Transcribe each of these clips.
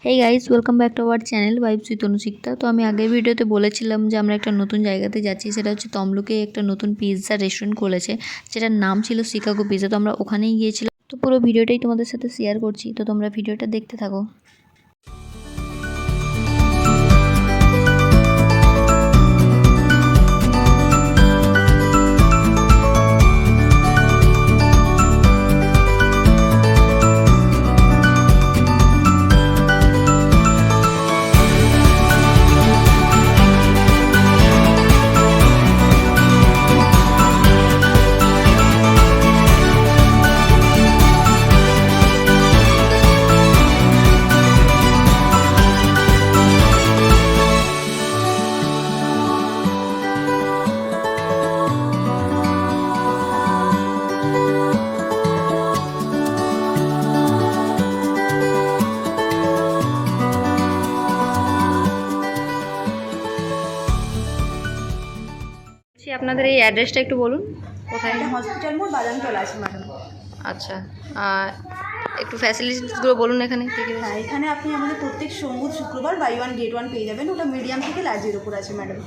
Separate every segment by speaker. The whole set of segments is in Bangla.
Speaker 1: Hey guys, welcome back to our channel vibes with Anushikta. তো আমি আগের ভিডিওতে বলেছিলাম যে আমরা একটা নতুন জায়গাতে যাচ্ছি, সেটা হচ্ছে তমলুকে একটা নতুন পিৎজা রেস্টুরেন্ট খুলেছে, যেটার নাম ছিল শিকাগো পিৎজা। তো আমরা ওখানেই গিয়েছিলাম। তো পুরো ভিডিওটাই তোমাদের সাথে শেয়ার করছি, তো তোমরা ভিডিওটা দেখতে থাকো। আপনাদের এই অ্যাড্রেসটা একটু বলুন। কোথায়?
Speaker 2: হসপিটাল মোড়, বাদামতলা আছে ম্যাডাম।
Speaker 1: আচ্ছা, একটু ফ্যাসিলিটিসগুলো বলুন এখানে কী কী?
Speaker 2: হ্যাঁ, এখানে আপনি আমাদের প্রত্যেক সোমবার শুক্রবার বাই ওয়ান গেট ওয়ান পেয়ে যাবেন। ওটা মিডিয়াম থেকে লার্জের ওপর আছে ম্যাডাম।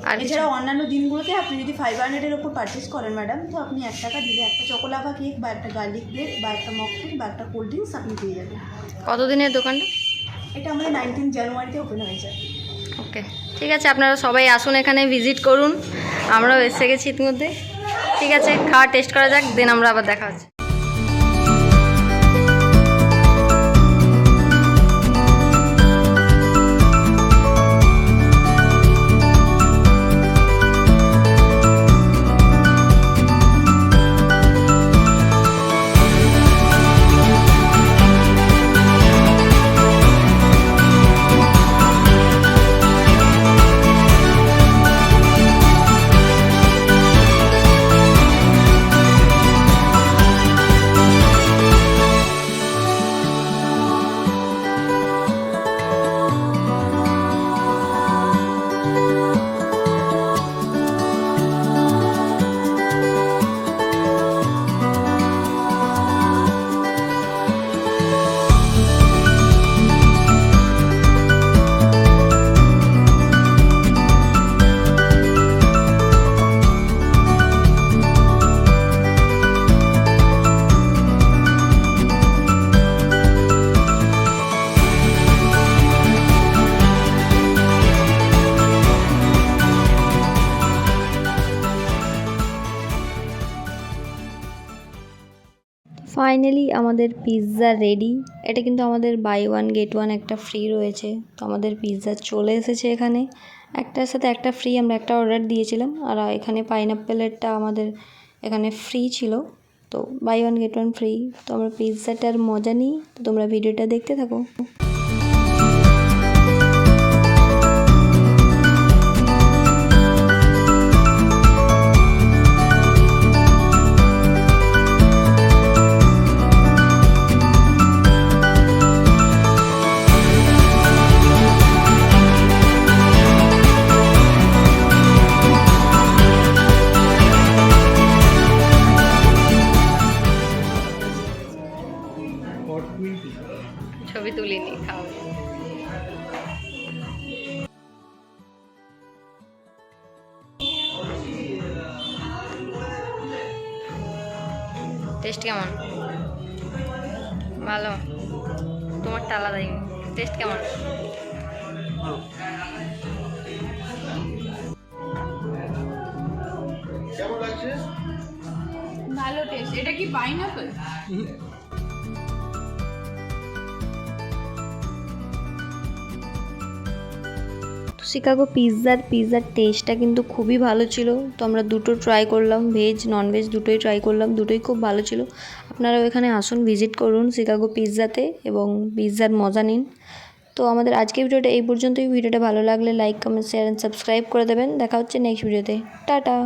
Speaker 1: আর
Speaker 2: এছাড়াও অন্যান্য দিনগুলোতে আপনি যদি 500-এর ওপর পারচেস করেন ম্যাডাম, তো আপনি 1 টাকা দিলে একটা চকোলাভা কেক বা একটা গার্লিক ব্রেড বা একটা মকটেল বা একটা কোল্ড ড্রিঙ্কস আপনি পেয়ে যাবেন।
Speaker 1: কতদিনের দোকানটা?
Speaker 2: এটা আমাদের 19 জানুয়ারিতে ওপেন হয়েছে।
Speaker 1: ওকে, ঠিক আছে, আপনারা সবাই আসুন, এখানে ভিজিট করুন। আমরাও এসে গেছি ইতিমধ্যে। ঠিক আছে, খাওয়া টেস্ট করা যাক, দেন আমরা আবার দেখা হচ্ছে। ফাইনালি আমাদের পিৎজা রেডি। এটা কিন্তু আমাদের বাই ওয়ান গেট ওয়ান একটা ফ্রি রয়েছে। তো আমাদের পিৎজা চলে এসেছে এখানে, একটার সাথে একটা ফ্রি। আমরা একটা অর্ডার দিয়েছিলাম, আর এখানে পাইনাপ্পেলেরটা আমাদের এখানে ফ্রি ছিল। তো buy one get one free. তো আমরা পিৎজাটার মজা নিই। তো তোমরা ভিডিওটা দেখতে থাকো। ছবি তুলিনি, খাও। টেস্ট কেমন? ভালো? তোমারটা আলাদাই। টেস্ট কেমন?
Speaker 2: ভালো টেস্ট। এটা কি পাইনাপল?
Speaker 1: শিকাগো পিৎজার টেস্টটা কিন্তু খুবই ভালো ছিল। তো আমরা দুটো ট্রাই করলাম, ভেজ ননভেজ দুটোই ট্রাই করলাম, দুটোই খুব ভালো ছিল। আপনারাও এখানে আসুন, ভিজিট করুন শিকাগো পিৎজাতে এবং পিৎজার মজা নিন। তো আমাদের আজকের ভিডিওটা এই পর্যন্তই। ভিডিওটা ভালো লাগলে like, comment, share and subscribe করে দেবেন। দেখা হচ্ছে নেক্সট ভিডিওতে। টাটা।